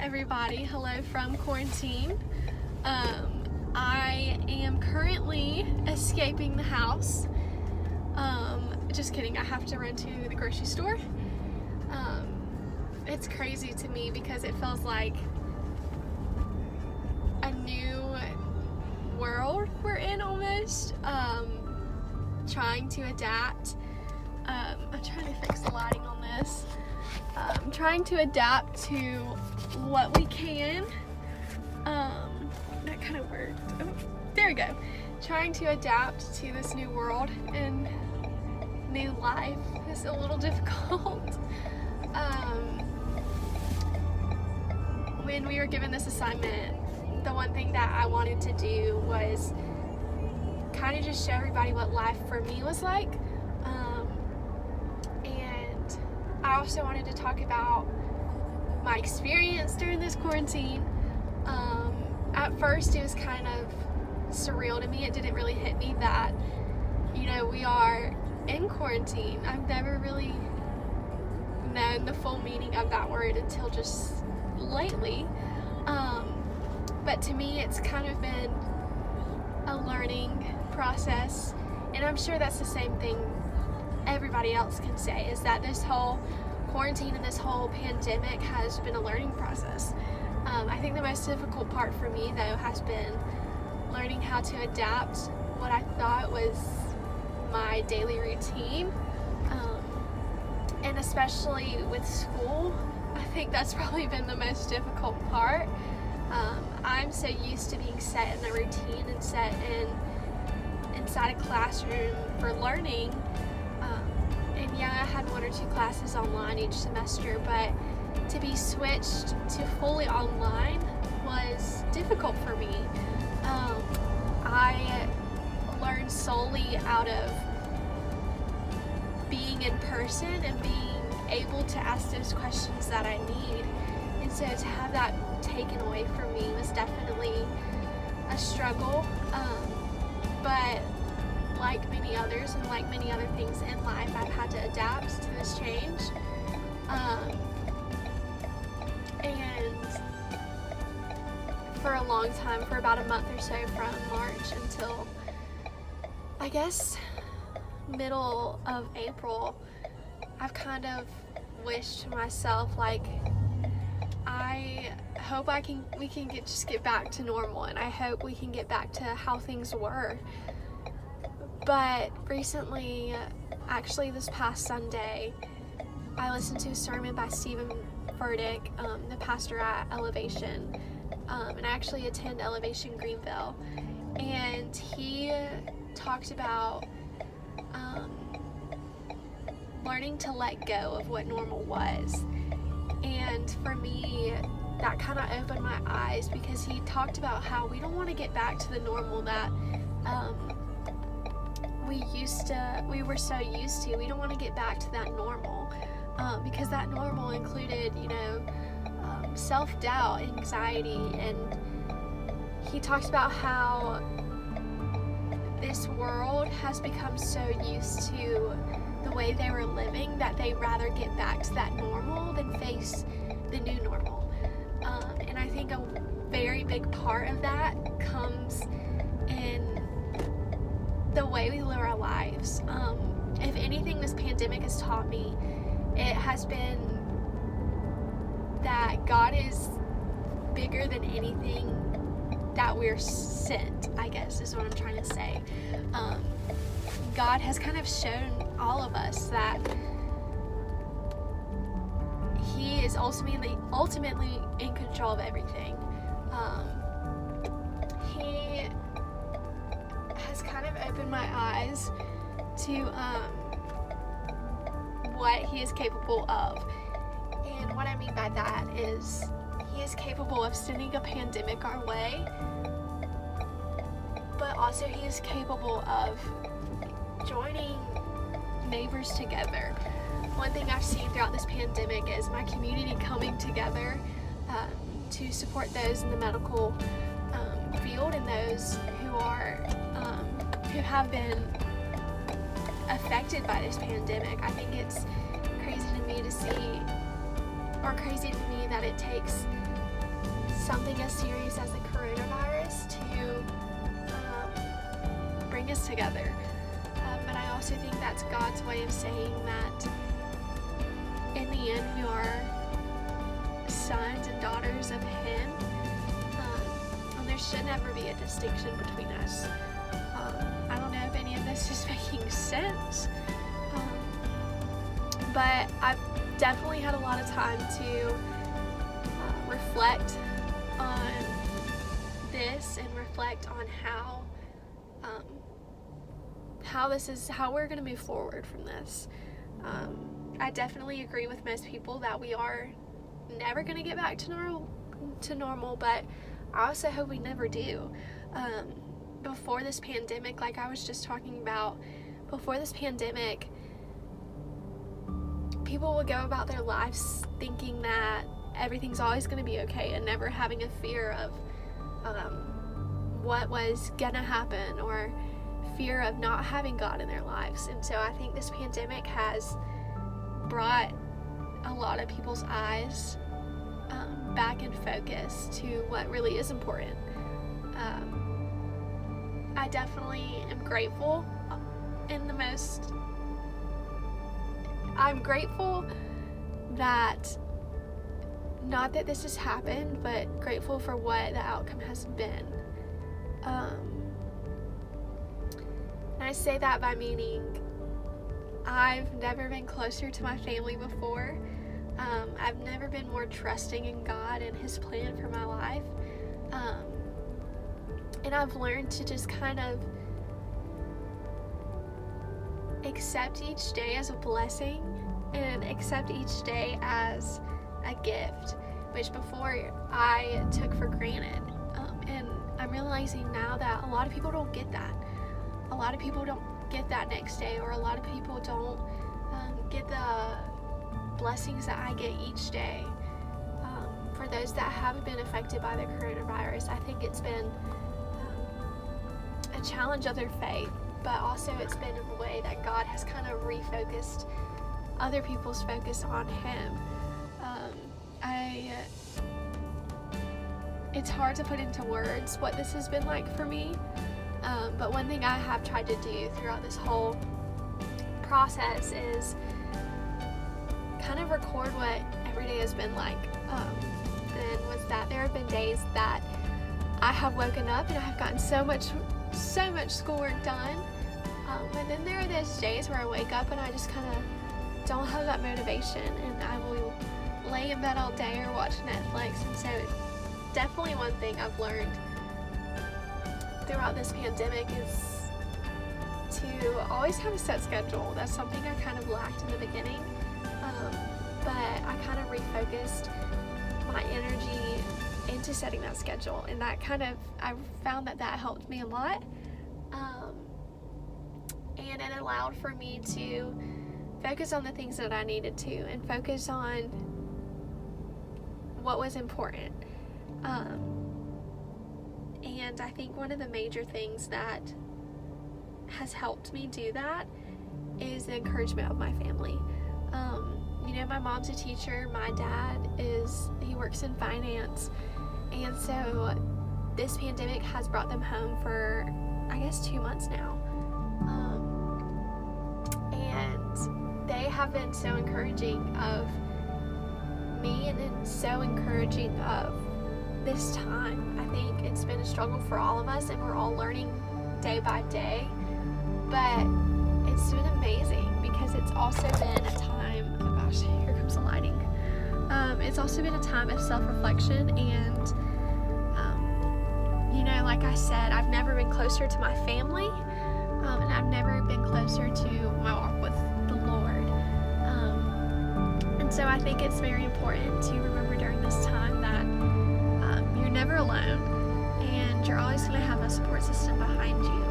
everybody. Hello from quarantine. I am currently escaping the house. Just kidding, I have to run to the grocery store. It's crazy to me because it feels like a new world we're in almost. Trying to adapt. I'm trying to fix the lighting on this. Trying to adapt to what we can. That kind of worked. Oh, there we go. Trying to adapt to this new world and new life is a little difficult. When we were given this assignment, the one thing that I wanted to do was kind of just show everybody what life for me was like. And I also wanted to talk about my experience during this quarantine. At first it was kind of surreal to me. It didn't really hit me that, we are in quarantine. I've never really known the full meaning of that word until just lately. But to me it's kind of been a learning process, and I'm sure that's the same thing everybody else can say, is that this whole quarantine and this whole pandemic has been a learning process. I think the most difficult part for me though has been learning how to adapt what I thought was my daily routine, and especially with school. I think that's probably been the most difficult part. I'm so used to being set in a routine and set inside a classroom for learning. And yeah, I had 1 or 2 classes online each semester, but to be switched to fully online was difficult for me. I learned solely out of being in person and being able to ask those questions that I need. And so to have that taken away from me was definitely a struggle. But like many others and like many other things in life, I've had to adapt to this change. And for a long time, for about a month or so, from March until I guess middle of April, I've kind of wished to myself, like, I hope we can get back to normal, and I hope we can get back to how things were. But recently, actually this past Sunday, I listened to a sermon by Stephen Furtick, the pastor at Elevation, and I actually attend Elevation Greenville, and he talked about learning to let go of what normal was. And for me, that kind of opened my eyes, because he talked about how we don't want to get back to the normal that we were so used to. We don't want to get back to that normal, because that normal included, self-doubt, anxiety, and he talks about how this world has become so used to the way they were living that they'd rather get back to that normal than face the new normal. And I think a very big part of that comes in the way we live our lives. If anything this pandemic has taught me, it has been that God is bigger than anything that we're sent, I guess is what I'm trying to say. God has kind of shown all of us that He is ultimately in control of everything. He has kind of opened my eyes to what He is capable of. And what I mean by that is He is capable of sending a pandemic our way, but also He is capable of joining neighbors together. One thing I've seen throughout this pandemic is my community coming together to support those in the medical field and those who have been affected by this pandemic. I think it's crazy to me that it takes something as serious as the coronavirus to bring us together. But I also think that's God's way of saying that in the end we are sons and daughters of Him, and there should never be a distinction between us. I don't know if any of this is making sense, but I've definitely had a lot of time to reflect on this and reflect on how we're going to move forward from this. I definitely agree with most people that we are never going to get back to normal, but I also hope we never do. Before this pandemic, like I was just talking about, before this pandemic, people would go about their lives thinking that everything's always going to be okay and never having a fear of what was going to happen or fear of not having God in their lives. And so I think this pandemic has brought a lot of people's eyes back in focus to what really is important. I definitely am grateful I'm grateful that, not that this has happened, but grateful for what the outcome has been. And I say that by meaning I've never been closer to my family before. I've never been more trusting in God and His plan for my life. And I've learned to just kind of accept each day as a blessing and accept each day as a gift, which before I took for granted. And I'm realizing now that a lot of people don't get that. A lot of people don't get that next day, or a lot of people don't get the blessings that I get each day. For those that haven't been affected by the coronavirus, I think it's been a challenge of their faith, but also it's been in a way that God has kind of refocused other people's focus on Him. It's hard to put into words what this has been like for me, but one thing I have tried to do throughout this whole process is kind of record what every day has been like. And was that there have been days that I have woken up and I have gotten so much schoolwork done, but then there are those days where I wake up and I just kind of don't have that motivation, and I will lay in bed all day or watch Netflix. And so definitely one thing I've learned throughout this pandemic is to always have a set schedule. That's something I kind of lacked in the beginning, but I kind of refocused my energy into setting that schedule, and that I found that helped me a lot, and it allowed for me to focus on the things that I needed to, and focus on what was important. And I think one of the major things that has helped me do that is the encouragement of my family. My mom's a teacher, my dad he works in finance, and so this pandemic has brought them home for, I guess, 2 months now. And they have been so encouraging of me and so encouraging of this time. I think it's been a struggle for all of us, and we're all learning day by day, but it's been amazing because it's also been a time, oh gosh, here comes the lighting. It's also been a time of self-reflection, and like I said, I've never been closer to my family, and I've never been closer to my walk with the Lord. And so I think it's very important to remember during this time that you're never alone, and you're always going to have a support system behind you.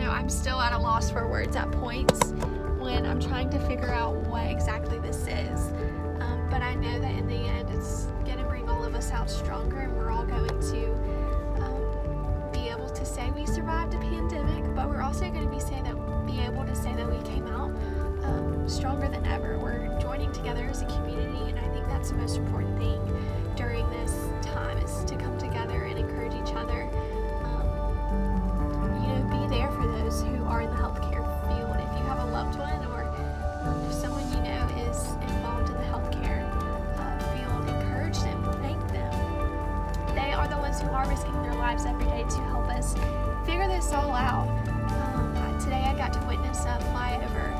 I'm still at a loss for words at points when I'm trying to figure out what exactly this is. But I know that in the end, it's going to bring all of us out stronger, and we're all going to be able to say we survived a pandemic, but we're also going to be able to say that we came out stronger than ever. We're joining together as a community, and I think that's that's the most important thing during this time, is to come together and encourage each other. Be there for those who are in the healthcare field. If you have a loved one, or if someone you know is involved in the healthcare field, encourage them, thank them. They are the ones who are risking their lives every day to help us figure this all out. Today I got to witness a flyover